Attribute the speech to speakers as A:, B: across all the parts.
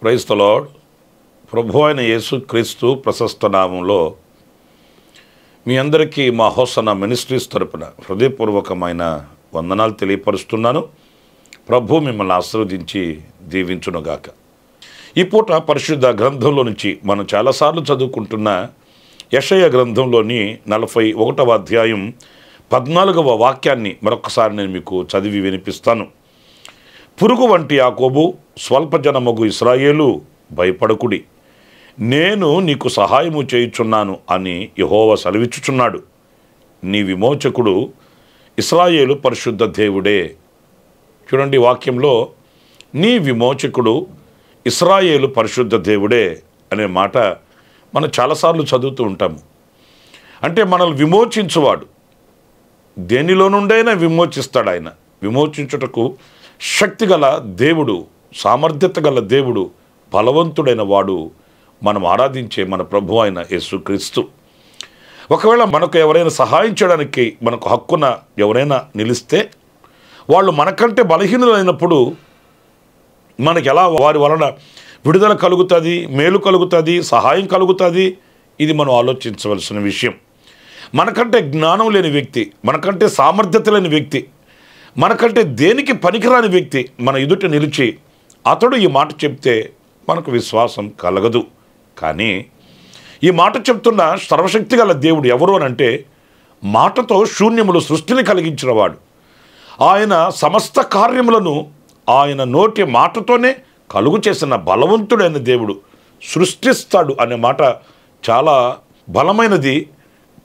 A: Praise the lord. ప్రభు అయిన యేసుక్రీస్తు ప్రశస్త నామంలో మీ అందరికీ మా హోసన్న మినిస్ట్రీస్ తరపున హృదయపూర్వకమైన వందనాలు తెలియపరుస్తున్నాను. ప్రభు మిమ్మల్ని ఆశీర్వదించి దీవించునుగాక. ఈ పూట పరిశుద్ధ గ్రంథంలో నుంచి మనం చాలాసార్లు చదువుకుంటున్న యెషయా గ్రంథంలోని 41వ అధ్యాయం 14వ వాక్యాన్ని మరొకసారి నేను మీకు చదివి వినిపిస్తాను. పురుగు వంటి యాకోబు, స్వల్పజనమగు ఇశ్రాయేలు, భయపడకుడి, నేను నీకు సహాయము చేయుచున్నాను అని యెహోవా సెలవిచ్చుచున్నాడు. నీ విమోచకుడు ఇశ్రాయేలు పరిశుద్ధ దేవుడే. చూడండి, వాక్యంలో నీ విమోచకుడు ఇశ్రాయేలు పరిశుద్ధ దేవుడే అనే మాట మనం చాలాసార్లు చదువుతూ ఉంటాము. అంటే మనల్ని విమోచించువాడు, దేనిలో నుండైనా విమోచిస్తాడు. ఆయన విమోచించుటకు శక్తిగల దేవుడు, సామర్థ్యత గల దేవుడు, బలవంతుడైన వాడు మనం ఆరాధించే మన ప్రభు అయిన యేసుక్రీస్తు. ఒకవేళ మనకు ఎవరైనా సహాయం చేయడానికి మనకు హక్కున ఎవరైనా నిలిస్తే వాళ్ళు మనకంటే బలహీనులైనప్పుడు మనకి ఎలా వారి వలన విడుదల కలుగుతుంది, మేలు కలుగుతుంది, సహాయం కలుగుతుంది, ఇది మనం ఆలోచించవలసిన విషయం. మనకంటే జ్ఞానం లేని వ్యక్తి, మనకంటే సామర్థ్యత లేని వ్యక్తి, మనకంటే దేనికి పనికిరాని వ్యక్తి మన ఎదుట నిలిచి అతడు ఈ మాట చెప్తే మనకు విశ్వాసం కలగదు. కానీ ఈ మాట చెప్తున్న సర్వశక్తి గల దేవుడు ఎవరు అని అంటే, మాటతో శూన్యములు సృష్టిని కలిగించినవాడు. ఆయన సమస్త కార్యములను ఆయన నోటి మాటతోనే కలుగు చేసిన బలవంతుడైన దేవుడు. సృష్టిస్తాడు అనే మాట చాలా బలమైనది,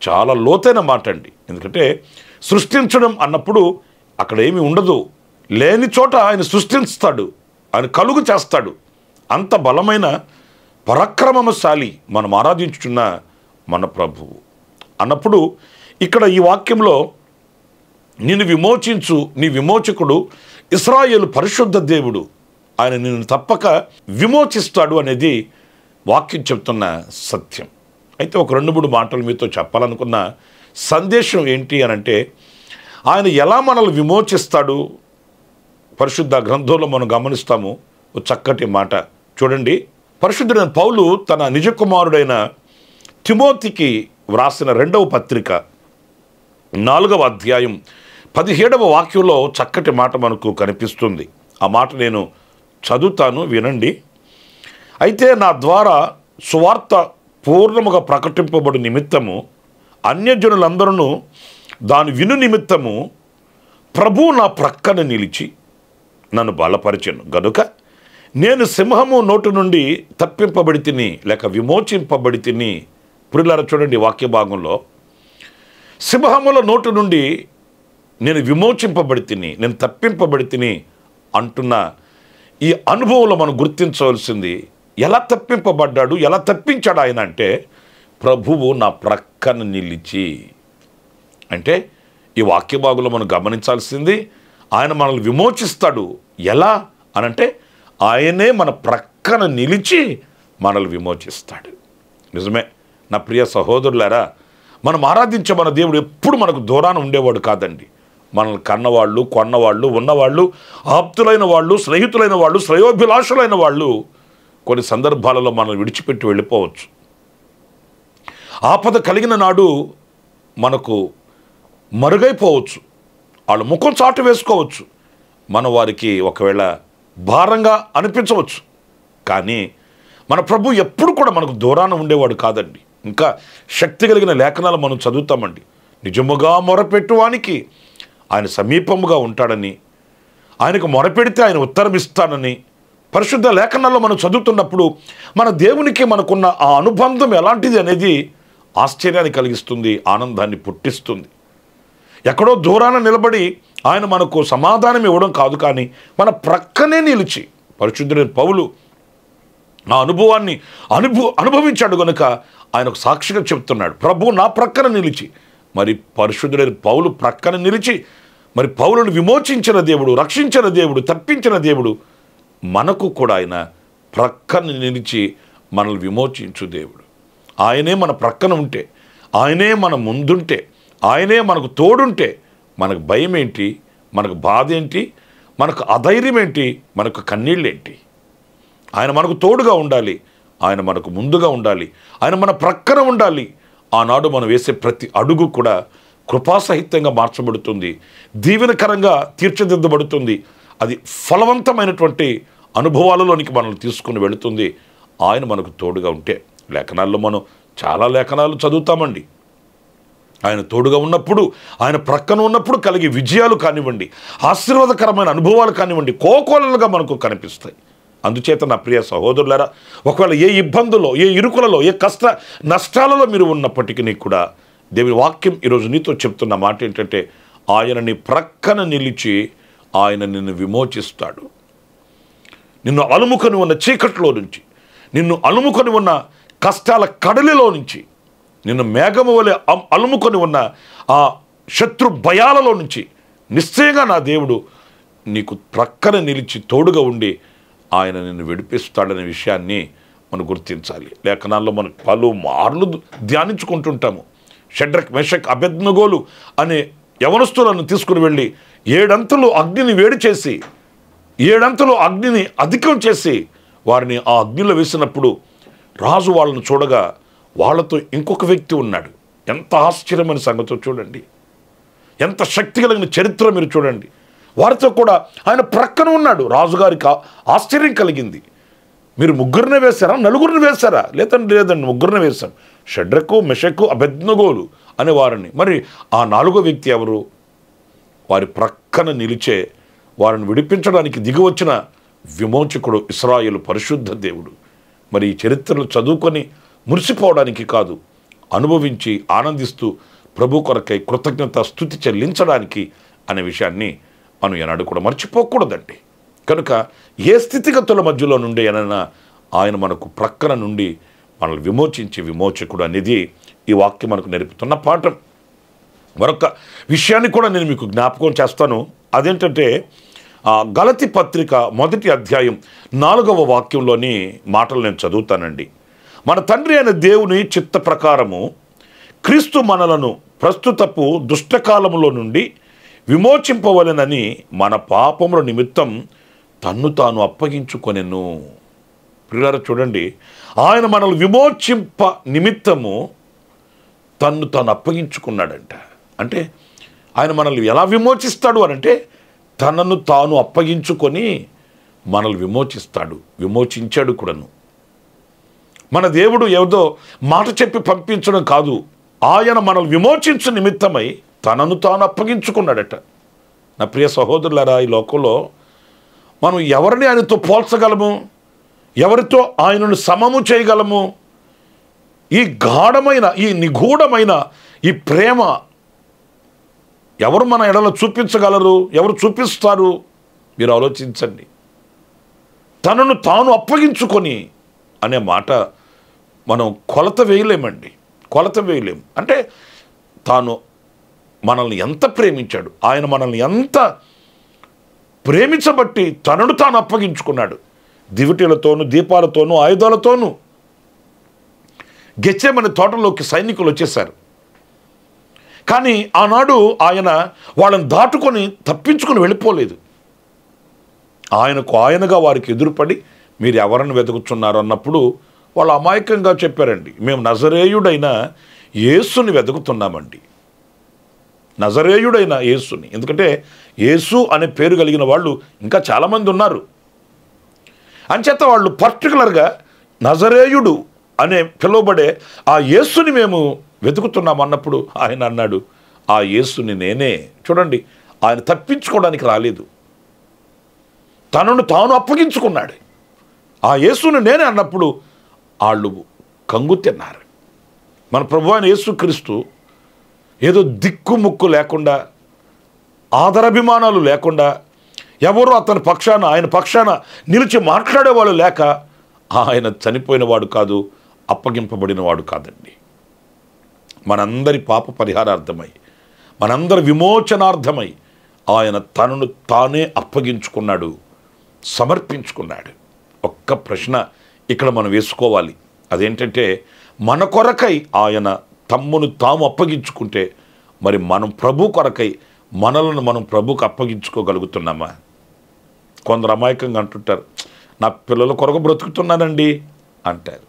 A: చాలా లోతైన మాట అండి. ఎందుకంటే సృష్టించడం అన్నప్పుడు అక్కడ ఏమీ ఉండదు, లేని చోట ఆయన సృష్టిస్తాడు, ఆయన కలుగు చేస్తాడు. అంత బలమైన పరాక్రమశాలి మనం ఆరాధించుచున్న మన ప్రభువు అన్నప్పుడు ఇక్కడ ఈ వాక్యంలో నిన్ను విమోచించు, నీ విమోచకుడు ఇశ్రాయేలు పరిశుద్ధ దేవుడు, ఆయన నిన్ను తప్పక విమోచిస్తాడు అనేది వాక్యం చెప్తున్న సత్యం. అయితే ఒక 2-3 మాటలు మీతో చెప్పాలనుకున్న సందేశం ఏంటి అనంటే, ఆయన ఎలా మనల్ని విమోచిస్తాడు పరిశుద్ధ గ్రంథంలో మనం గమనిస్తాము. ఒక చక్కటి మాట చూడండి. పరిశుద్ధుడైన పౌలు తన నిజ కుమారుడైన తిమోతికి వ్రాసిన 2వ పత్రిక 4వ అధ్యాయం 17వ వాక్యంలో చక్కటి మాట మనకు కనిపిస్తుంది. ఆ మాట నేను చదువుతాను, వినండి. అయితే నా ద్వారా సువార్త పూర్ణముగా ప్రకటింపబడు నిమిత్తము అన్యజనులందరూ దాని విను నిమిత్తము ప్రభువు నా ప్రక్కన నిలిచి నన్ను బలపరిచెను గనుక నేను సింహము నోటు నుండి తప్పింపబడి తిని, లేక విమోచింపబడి తిని. పురిలారా చూడండి, వాక్య భాగంలో సింహముల నోటు నుండి నేను విమోచింపబడి తిని, నేను తప్పింపబడి తిని అంటున్న ఈ అనుభవంలో మనం గుర్తించవలసింది, ఎలా తప్పింపబడ్డాడు, ఎలా తప్పించాడు ఆయన అంటే, ప్రభువు నా ప్రక్కన నిలిచి. అంటే ఈ వాక్య భాగంలో మనం గమనించాల్సింది, ఆయన మనల్ని విమోచిస్తాడు. ఎలా అనంటే ఆయనే మన ప్రక్కన నిలిచి మనల్ని విమోచిస్తాడు. నిజమే నా ప్రియ సహోదరులారా, మనం ఆరాధించే మన దేవుడు ఎప్పుడు మనకు దూరాన ఉండేవాడు కాదండి. మనల్ని కన్నవాళ్ళు, కొన్నవాళ్ళు, ఉన్నవాళ్ళు, ఆప్తులైన వాళ్ళు, స్నేహితులైన వాళ్ళు, శ్రేయోభిలాషులైన వాళ్ళు కొన్ని సందర్భాలలో మనల్ని విడిచిపెట్టి వెళ్ళిపోవచ్చు. ఆపద కలిగిన నాడు మనకు మరుగైపోవచ్చు, వాళ్ళు ముఖం చాటు వేసుకోవచ్చు, మన వారికి ఒకవేళ భారంగా అనిపించవచ్చు. కానీ మన ప్రభు ఎప్పుడు కూడా మనకు దూరాన ఉండేవాడు కాదండి. ఇంకా శక్తి కలిగిన లేఖనాలు మనం చదువుతామండి. నిజముగా మొరపెట్టువానికి ఆయన సమీపముగా ఉంటాడని, ఆయనకు మొరపెడితే ఆయన ఉత్తరం ఇస్తాడని పరిశుద్ధ లేఖనాల్లో మనం చదువుతున్నప్పుడు మన దేవునికి మనకున్న ఆ అనుబంధం ఎలాంటిది అనేది ఆశ్చర్యాన్ని కలిగిస్తుంది, ఆనందాన్ని పుట్టిస్తుంది. ఎక్కడో దూరాన నిలబడి ఆయన మనకు సమాధానం ఇవ్వడం కాదు, కానీ మన ప్రక్కనే నిలిచి పరిశుద్ధుడైన పౌలు ఆ అనుభవాన్ని అనుభవించాడు కనుక ఆయనకు సాక్షిగా చెప్తున్నాడు. ప్రభు నా ప్రక్కన నిలిచి, మరి పరిశుద్ధుడైన పౌలు ప్రక్కన నిలిచి మరి పౌలును విమోచించిన దేవుడు, రక్షించిన దేవుడు, తప్పించిన దేవుడు మనకు కూడా ఆయన ప్రక్కన నిలిచి మనల్ని విమోచించు దేవుడు. ఆయనే మన ప్రక్కన ఉంటే, ఆయనే మన ముందుంటే, ఆయనే మనకు తోడుంటే మనకు భయం ఏంటి, మనకు బాధ ఏంటి, మనకు అధైర్యం ఏంటి, మనకు కన్నీళ్ళేంటి? ఆయన మనకు తోడుగా ఉండాలి, ఆయన మనకు ముందుగా ఉండాలి, ఆయన మన ప్రక్కన ఉండాలి. ఆనాడు మనం వేసే ప్రతి అడుగు కూడా కృపాసహితంగా మార్చబడుతుంది, దీవెనకరంగా తీర్చిదిద్దబడుతుంది. అది ఫలవంతమైనటువంటి అనుభవాలలోనికి మనల్ని తీసుకుని వెళుతుంది ఆయన మనకు తోడుగా ఉంటే. లేఖనాల్లో మనం చాలా లేఖనాలు చదువుతామండి. ఆయన తోడుగా ఉన్నప్పుడు, ఆయన ప్రక్కన ఉన్నప్పుడు కలిగే విజయాలు కానివ్వండి, ఆశీర్వాదకరమైన అనుభవాలు కానివ్వండి, కోకోలలుగా మనకు కనిపిస్తాయి. అందుచేత నా ప్రియ సహోదరులారా, ఒకవేళ ఏ ఇబ్బందుల్లో, ఏ ఇరుకులలో, ఏ కష్ట నష్టాలలో మీరు ఉన్నప్పటికీ కూడా దేవుని వాక్యం ఈరోజు నీతో చెప్తున్న మాట ఏంటంటే, ఆయన నీ ప్రక్కన నిలిచి ఆయన నిన్ను విమోచిస్తాడు. నిన్ను అలుముకొని ఉన్న చీకట్లో నుంచి, నిన్ను అలుముకొని ఉన్న కష్టాల కడలిలో నుంచి, నిన్ను మేఘము వలె అలుముకొని ఉన్న ఆ శత్రు భయాలలో నుంచి నిశ్చయంగా నా దేవుడు నీకు ప్రక్కన నిలిచి తోడుగా ఉండి ఆయన నిన్ను విడిపిస్తాడనే విషయాన్ని మనం గుర్తించాలి. లేఖనాల్లో మనం పలుమార్లు ధ్యానించుకుంటుంటాము. షడ్రక్, మెషక్, అబేద్నెగోలు అనే యవనస్తులను తీసుకుని వెళ్ళి 7 అంతలు అగ్నిని వేడి చేసి, 7 అంతలు అగ్నిని అధికం చేసి వారిని ఆ అగ్నిలో వేసినప్పుడు రాజు వాళ్ళను చూడగా వాళ్ళతో ఇంకొక వ్యక్తి ఉన్నాడు. ఎంత ఆశ్చర్యమైన సంగతో చూడండి, ఎంత శక్తి కలిగిన చరిత్ర మీరు చూడండి. వారితో కూడా ఆయన ప్రక్కన ఉన్నాడు. రాజుగారికి ఆశ్చర్యం కలిగింది. మీరు 3 వేశారా, 4 వేశారా? లేదండి 3 వేశాం. షడ్రకు, మెషకు, అబేద్నెగోలు అనే వారిని. మరి ఆ 4వ వ్యక్తి ఎవరు? వారి ప్రక్కన నిలిచే వారిని విడిపించడానికి దిగివచ్చిన విమోచకుడు, ఇశ్రాయేలు పరిశుద్ధ దేవుడు. మరి ఈ చరిత్రలు చదువుకొని మురిసిపోవడానికి కాదు, అనుభవించి ఆనందిస్తూ ప్రభు కొరకై కృతజ్ఞత స్తుతి చెల్లించడానికి అనే విషయాన్ని మనం ఏనాడు కూడా మర్చిపోకూడదండి. కనుక ఏ స్థితిగతుల మధ్యలో నుండి అయినా ఆయన మనకు ప్రక్కన నుండి మనల్ని విమోచించి విమోచకుడు అనేది ఈ వాక్యం మనకు నేర్పుతున్న పాఠం. మరొక విషయాన్ని కూడా నేను మీకు జ్ఞాపకం చేస్తాను. అదేంటంటే గలతీ పత్రిక 1వ అధ్యాయం 4వ వాక్యంలోని మాటలు నేను చదువుతానండి. మన తండ్రి అయిన దేవుని చిత్త ప్రకారము క్రీస్తు మనలను ప్రస్తుతపు దుష్టకాలములో నుండి విమోచింపవలెనని మన పాపముల నిమిత్తం తన్ను తాను అప్పగించుకొనెను. ప్రియులారా చూడండి, ఆయన మనల్ని విమోచింప నిమిత్తము తన్ను తాను అప్పగించుకున్నాడంట. అంటే ఆయన మనల్ని ఎలా విమోచిస్తాడు అనంటే, తనను తాను అప్పగించుకొని మనల్ని విమోచిస్తాడు, విమోచించాడు కూడాను. మన దేవుడు ఏదో మాట చెప్పి పంపించడం కాదు, ఆయన మనల్ని విమోచించు నిమిత్తమై తనను తాను అప్పగించుకున్నాడట. నా ప్రియ సహోదరులారా, ఈ లోకంలో మనం ఎవరిని ఆయనతో పోల్చగలము? ఎవరితో ఆయనను సమము చేయగలము? ఈ గాఢమైన, ఈ నిగూఢమైన ఈ ప్రేమ ఎవరు మన ఎడలో చూపించగలరు? ఎవరు చూపిస్తారు? మీరు ఆలోచించండి. తనను తాను అప్పగించుకొని అనే మాట మనం కొలత వేయలేమండి, కొలత వేయలేము. అంటే తాను మనల్ని ఎంత ప్రేమించాడు, ఆయన మనల్ని ఎంత ప్రేమించబట్టి తనను తాను అప్పగించుకున్నాడు. దివిటీలతోనూ, దీపాలతోనూ, ఆయుధాలతోనూ గెత్సేమనే తోటలోకి సైనికులు వచ్చేశారు. కానీ ఆనాడు ఆయన వాళ్ళని దాటుకొని తప్పించుకొని వెళ్ళిపోలేదు. ఆయనగా వారికి ఎదురుపడి మీరు ఎవరిని వెతుకుతున్నారు అన్నప్పుడు వాళ్ళు అమాయకంగా చెప్పారండి, మేము నజరేయుడైన యేసుని వెతుకుతున్నామండి. నజరేయుడైన యేసుని. ఎందుకంటే యేసు అనే పేరు కలిగిన వాళ్ళు ఇంకా చాలామంది ఉన్నారు. అంచేత వాళ్ళు పర్టికులర్గా నజరేయుడు అనే పిలువబడే ఆ యేసుని మేము వెతుకుతున్నాం అన్నప్పుడు ఆయన అన్నాడు, ఆ యేసుని నేనే. చూడండి, ఆయన తప్పించుకోవడానికి రాలేదు, తనను తాను అప్పగించుకున్నాడు. ఆ యేసుని నేనే అన్నప్పుడు వాళ్ళు కంగు తిన్నారు. మన ప్రభు అయిన యేసుక్రీస్తు ఏదో దిక్కుముక్కు లేకుండా ఆదరాభిమానాలు లేకుండా, ఎవరు అతని పక్షాన ఆయన పక్షాన నిలిచి మాట్లాడేవాళ్ళు లేక ఆయన చనిపోయినవాడు కాదు, అప్పగింపబడినవాడు కాదండి. మనందరి పాప పరిహారార్థమై, మనందరి విమోచనార్థమై ఆయన తనను తానే అప్పగించుకున్నాడు, సమర్పించుకున్నాడు. ఒక్క ప్రశ్న ఇక్కడ మనం వేసుకోవాలి. అదేంటంటే, మన కొరకై ఆయన తమ్మును తాము అప్పగించుకుంటే మరి మనం ప్రభు కొరకై మనలను మనం ప్రభుకు అప్పగించుకోగలుగుతున్నామా? కొందరు అమాయకంగా అంటుంటారు, నా పిల్లల కొరకు బ్రతుకుతున్నానండి అంటారు.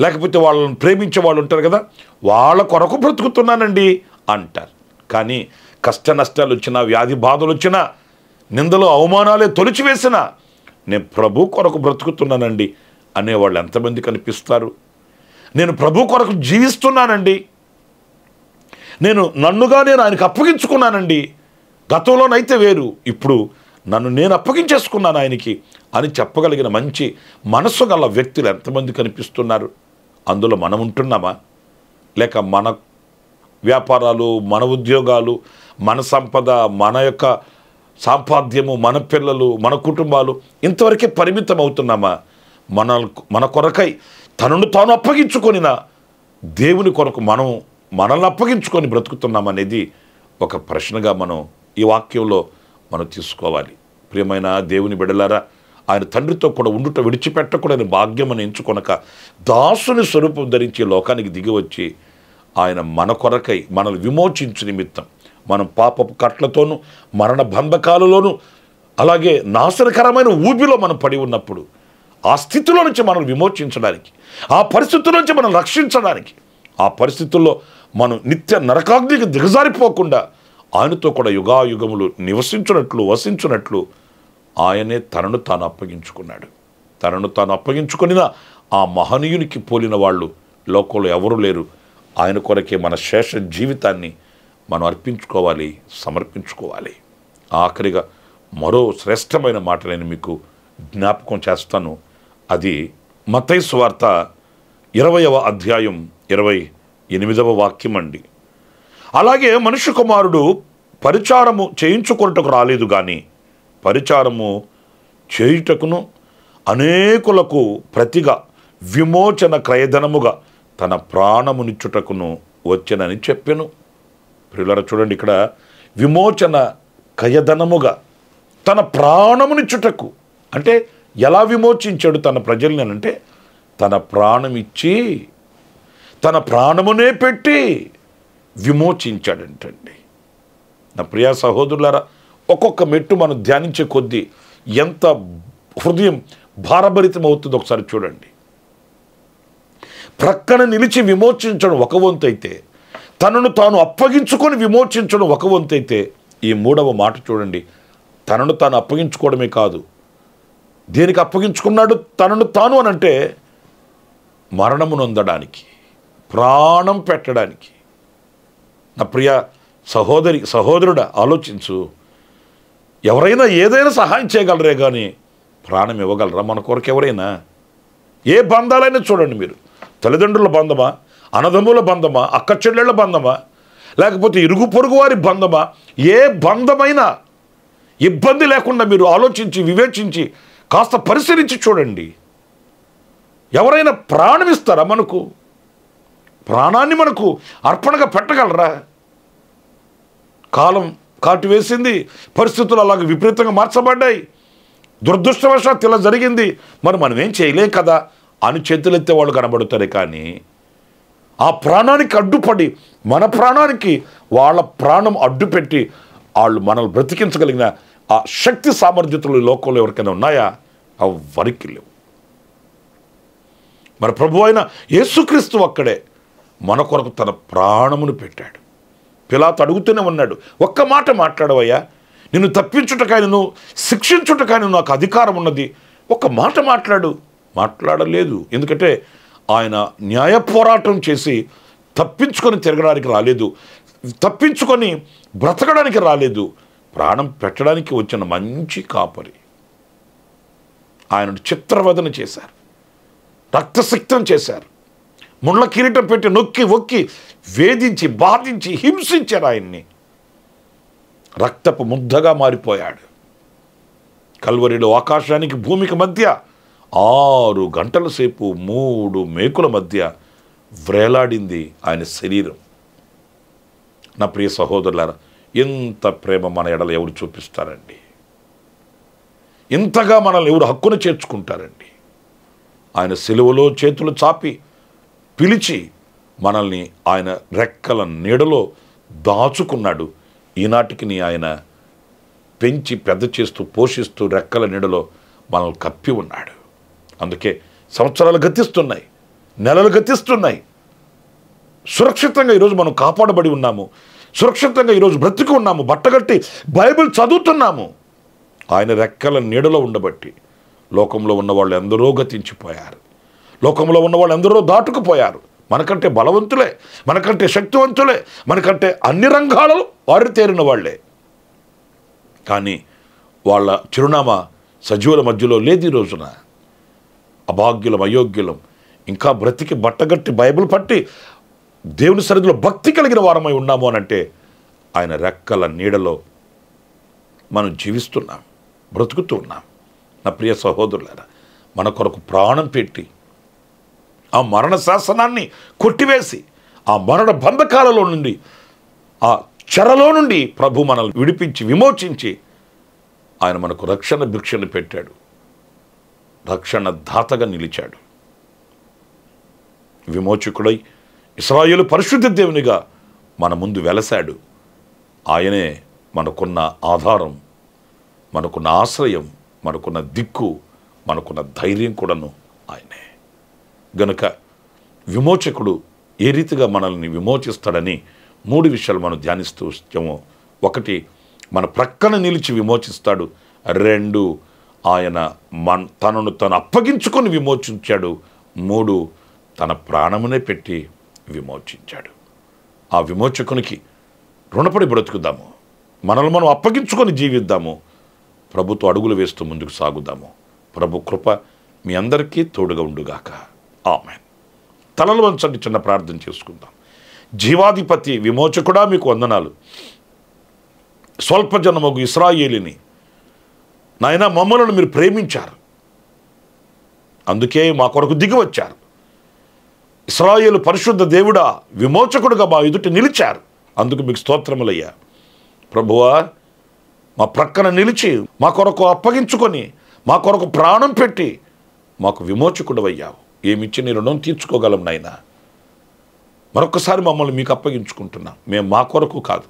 A: లేకపోతే వాళ్ళని ప్రేమించే వాళ్ళు ఉంటారు కదా, వాళ్ళ కొరకు బ్రతుకుతున్నానండి అంటారు. కానీ కష్ట నష్టాలు వచ్చినా, వ్యాధి బాధలు వచ్చినా, నిందలు అవమానాలే తొలిచివేసినా నేను ప్రభు కొరకు బ్రతుకుతున్నానండి అనేవాళ్ళు ఎంతమంది కనిపిస్తారు? నేను ప్రభు కొరకు జీవిస్తున్నానండి, నన్నుగా నేను ఆయనకు అప్పగించుకున్నానండి, గతంలోనైతే వేరు, ఇప్పుడు నన్ను నేను అప్పగించేసుకున్నాను ఆయనకి అని చెప్పగలిగిన మంచి మనస్సు గల వ్యక్తులు ఎంతమంది కనిపిస్తున్నారు? అందులో మనం ఉంటున్నామా? లేక మన వ్యాపారాలు, మన ఉద్యోగాలు, మన సంపద, మన యొక్క సాంపాద్యము, మన పిల్లలు, మన కుటుంబాలు ఇంతవరకే పరిమితం అవుతున్నామా? మన కొరకై తనను తాను అప్పగించుకొనిన దేవుని కొరకు మనల్ని అప్పగించుకొని బ్రతుకుతున్నామనేది ఒక ప్రశ్నగా మనం ఈ వాక్యంలో మనం తీసుకోవాలి. ప్రియమైన దేవుని బిడ్డలారా, ఆయన తండ్రితో కూడా ఉండుట విడిచిపెట్టకూడని భాగ్యమని ఎంచుకొనక దాసుని స్వరూపం ధరించి లోకానికి దిగి వచ్చి ఆయన మన కొరకై మనల్ని విమోచించు నిమిత్తం, మనం పాపపు కట్లతోనూ మరణ బంధకాలలోనూ అలాగే నాశనకరమైన ఊబిలో మనం పడి ఉన్నప్పుడు ఆ స్థితిలో నుంచి మనం విమోచించడానికి, ఆ పరిస్థితుల నుంచి మనం రక్షించడానికి, ఆ పరిస్థితుల్లో మనం నిత్య నరకాగ్నికి దిగజారిపోకుండా ఆయనతో కూడా యుగాయుగములు నివసించున్నట్లు, వసించున్నట్లు ఆయనే తనను తాను అప్పగించుకున్నాడు. తనను తాను అప్పగించుకున్న ఆ మహనీయునికి పోలిన వాళ్ళు లోకంలో ఎవరు లేరు. ఆయన కొరకే మన శేష జీవితాన్ని మనం అర్పించుకోవాలి, సమర్పించుకోవాలి. ఆఖరిగా మరో శ్రేష్టమైన మాట నేను మీకు జ్ఞాపకం చేస్తాను. అది మత్తయి సువార్త 20వ అధ్యాయం 28వ వాక్యం అండి. అలాగే మనుష్య కుమారుడు పరిచారము చేయించుకొనుటకు రాలేదు కానీ పరిచారము చేయుటకును అనేకులకు ప్రతిగా విమోచన క్రయధనముగా తన ప్రాణమునిచ్చుటకును వచ్చెనని చెప్పెను. ప్రియులారా చూడండి, ఇక్కడ విమోచన క్రయధనముగా తన ప్రాణమునిచ్చుటకు అంటే ఎలా విమోచించాడు తన ప్రజల్ని అంటే, తన ప్రాణం ఇచ్చి తన ప్రాణమునే పెట్టి విమోచించాడంటండి. నా ప్రియా సహోదరులారా, ఒక్కొక్క మెట్టు మనం ధ్యానించే కొద్దీ ఎంత హృదయం భారభరితం అవుతుందో ఒకసారి చూడండి. ప్రక్కన నిలిచి విమోచించడం ఒక వంతు అయితే, తనను తాను అప్పగించుకొని విమోచించడం ఒక వంతు అయితే, ఈ మూడవ మాట చూడండి, తనను తాను అప్పగించుకోవడమే కాదు, దేనికి అప్పగించుకున్నాడు తనను తాను అనంటే మరణము నొందడానికి, ప్రాణం పెట్టడానికి. నా ప్రియ సహోదరుడా ఆలోచించు. ఎవరైనా ఏదైనా సహాయం చేయగలరే కానీ ప్రాణం ఇవ్వగలరా మన కొరకు ఎవరైనా? ఏ బంధాలైనా చూడండి మీరు, తల్లిదండ్రుల బంధమా, అన్నదమ్ముల బంధమా, అక్క చెల్లెళ్ళ బంధమా, లేకపోతే ఇరుగు పొరుగు వారి బంధమా, ఏ బంధమైనా ఇబ్బంది లేకుండా మీరు ఆలోచించి వివేచించి కాస్త పరిశీలించి చూడండి. ఎవరైనా ప్రాణం ఇస్తారా? మనకు ప్రాణాన్ని మనకు అర్పణగా పెట్టగలరా? కాలం కాటివేసింది, పరిస్థితులు అలాగే విపరీతంగా మార్చబడ్డాయి, దురదృష్టవశాత్తు ఇలా జరిగింది, మనం ఏం చేయలేం కదా అని చేతులెత్తే వాళ్ళు కనబడతారే. కానీ ఆ ప్రాణానికి అడ్డుపడి మన ప్రాణానికి వాళ్ళ ప్రాణం అడ్డుపెట్టి వాళ్ళు మనల్ని బ్రతికించగలిగిన ఆ శక్తి సామర్థ్యతలు ఈ లోకంలో ఎవరికైనా ఉన్నాయా? ఎవరికి లేవు. మన ప్రభు అయిన యేసుక్రీస్తు ఒక్కడే మన కొరకు తన ప్రాణమును పెట్టాడు. పిలాతు అడుగుతూనే ఉన్నాడు, ఒక్క మాట మాట్లాడవయ్యా, నిన్ను తప్పించుటకాయను శిక్షించుటకాయను నాకు అధికారం ఉన్నది, ఒక్క మాట మాట్లాడలేదు. ఎందుకంటే ఆయన న్యాయ పోరాటం చేసి తప్పించుకొని తిరగడానికి రాలేదు, తప్పించుకొని బ్రతకడానికి రాలేదు, ప్రాణం పెట్టడానికి వచ్చిన మంచి కాపరి. ఆయనను చిత్రవదన చేశారు, రక్తసిక్తం చేశారు, ముళ్ళ కిరీటం పెట్టి నొక్కి ఒక్కి వేధించి బాధించి హింసించారు ఆయన్ని. రక్తపు ముద్దగా మారిపోయాడు. కల్వరిలో ఆకాశానికి భూమికి మధ్య 6 గంటల సేపు 3 మేకుల మధ్య వ్రేలాడింది ఆయన శరీరం. నా ప్రియ సహోదరులారా, ఎంత ప్రేమ మన ఎడల ఎవరు చూపిస్తారండి? ఇంతగా మనల్ని ఎవరు హక్కును చేర్చుకుంటారండి? ఆయన సిలువలో చేతులు చాపి పిలిచి మనల్ని ఆయన రెక్కల నీడలో దాచుకున్నాడు. ఈనాటికి ఆయన పెంచి పెద్ద చేస్తూ పోషిస్తూ రెక్కల నీడలో మనల్ని కప్పి ఉన్నాడు. అందుకే సంవత్సరాలు గతిస్తున్నాయి, నెలలు గతిస్తున్నాయి. సురక్షితంగా ఈరోజు మనం కాపాడబడి ఉన్నాము. సురక్షితంగా ఈరోజు బ్రతికి ఉన్నాము. బట్టగట్టి బైబిల్ చదువుతున్నాము. ఆయన రెక్కల నీడలో ఉండబట్టి లోకంలో ఉన్న వాళ్ళు ఎందరో గతించిపోయారు. లోకంలో ఉన్న వాళ్ళు ఎందరో దాటుకుపోయారు. మనకంటే బలవంతులే, మనకంటే శక్తివంతులే, మనకంటే అన్ని రంగాలలో వారి తేరిన వాళ్లే. కానీ వాళ్ళ చిరునామా సజీవుల మధ్యలో లేదు. ఈ రోజున అభాగ్యులం, అయోగ్యులం, ఇంకా బ్రతికి బట్టగట్టి బైబిల్ పట్టి దేవుని సన్నిధిలో భక్తి కలిగిన వారమై ఉన్నాము అనంటే ఆయన రెక్కల నీడలో మనం జీవిస్తున్నాం, బ్రతుకుతూ ఉన్నాం. నా ప్రియ సహోదరులారా, మన కొరకు ప్రాణం పెట్టి ఆ మరణ శాసనాన్ని కొట్టివేసి ఆ మరణ బంధకాలలో నుండి, ఆ చెరలో నుండి ప్రభు మనల్ని విడిపించి విమోచించి ఆయన మనకు రక్షణ భిక్షను పెట్టాడు. రక్షణ దాతగా నిలిచాడు. విమోచకుడై ఇశ్రాయేలు పరిశుద్ధ దేవునిగా మన ముందు వెలసాడు. ఆయనే మనకున్న ఆధారం, మనకున్న ఆశ్రయం, మనకున్న దిక్కు, మనకున్న ధైర్యం కూడాను ఆయనే. గనుక విమోచకుడు ఏ రీతిగా మనల్ని విమోచిస్తాడని 3 విషయాలు మనం ధ్యానిస్తూ వచ్చాము. 1, మన ప్రక్కన నిలిచి విమోచిస్తాడు. 2, ఆయన తనను తను అప్పగించుకొని విమోచించాడు. 3, తన ప్రాణమునే పెట్టి విమోచించాడు. ఆ విమోచకునికి రుణపడి బ్రతుకుదాము. మనల్ని మనం అప్పగించుకొని జీవిద్దాము. ప్రభుతో అడుగులు వేస్తూ ముందుకు సాగుదాము. ప్రభు కృప మీ అందరికీ తోడుగా ఉండుగాక. ఆమేన్. తలలు వంచండి, చిన్న ప్రార్థన చేసుకుందాం. జీవాధిపతి విమోచకుడా, మీకు వందనాలు. స్వల్పజనమగు ఇశ్రాయేలుని నాయన మమ్మలను మీరు ప్రేమించారు. అందుకే మా కొరకు దిగి వచ్చారు. ఇశ్రాయేలు పరిశుద్ధ దేవుడా, విమోచకుడుగా మా ఎదుట నిలిచారు. అందుకు మీకు స్తోత్రములయ్యా. ప్రభువా, మా ప్రక్కన నిలిచి మా కొరకు అప్పగించుకొని మా కొరకు ప్రాణం పెట్టి మాకు విమోచకుడు అయ్యావు. ఏమిచ్చి నీ రుణం తీర్చుకోగలం నాయనా. మరొకసారి మమ్మల్ని మీకు అప్పగించుకుంటున్నాం. మేము మా కొరకు కాదు,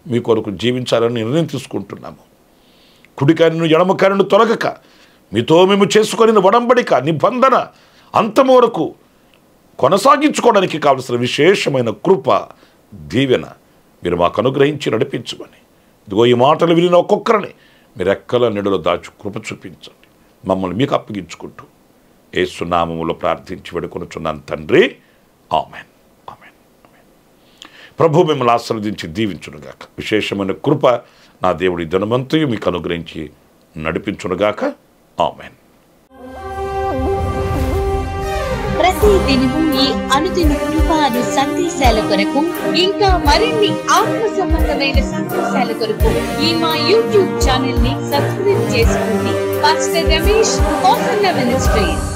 A: మీ కొరకు జీవించాలని నిర్ణయం తీసుకుంటున్నాము. కుడికారిను ఎడమకారిను తొలగక మీతో మేము చేసుకొని ఒడంబడిక నిబంధన అంతము వరకు కొనసాగించుకోవడానికి కావలసిన విశేషమైన కృప, దీవెన మీరు మాకు అనుగ్రహించి నడిపించమని, ఇదిగో ఈ మాటలు విని ఒక్కొక్కరిని మీరు ఎక్కల నీడలో దాచు కృప చూపించండి. మమ్మల్ని మీకు అప్పగించుకుంటూ యేసు నామములో ప్రార్థించి వేడుకొనుచున్నాను తండ్రి. ఆమేన్. ఆమేన్. ఆమేన్. ప్రభు మిమ్మల్ని ఆశీర్వదించి దీవించునుగాక. విశేషమైన కృప నా దేవుడి ధనమంతయు మీకు అనుగ్రహించి నడిపించునుగాక. ఆమేన్.
B: ప్రతి దినము ఈ అనుదిన కృపాను సందేశాల కొరకు, ఇంకా మరిన్ని ఆత్మ సంబంధమైన సందేశాల కొరకు ఈ మా యూట్యూబ్ ఛానల్ ని సబ్స్క్రైబ్ చేసుకోండి. Pastor Ramesh, hosanna ministries.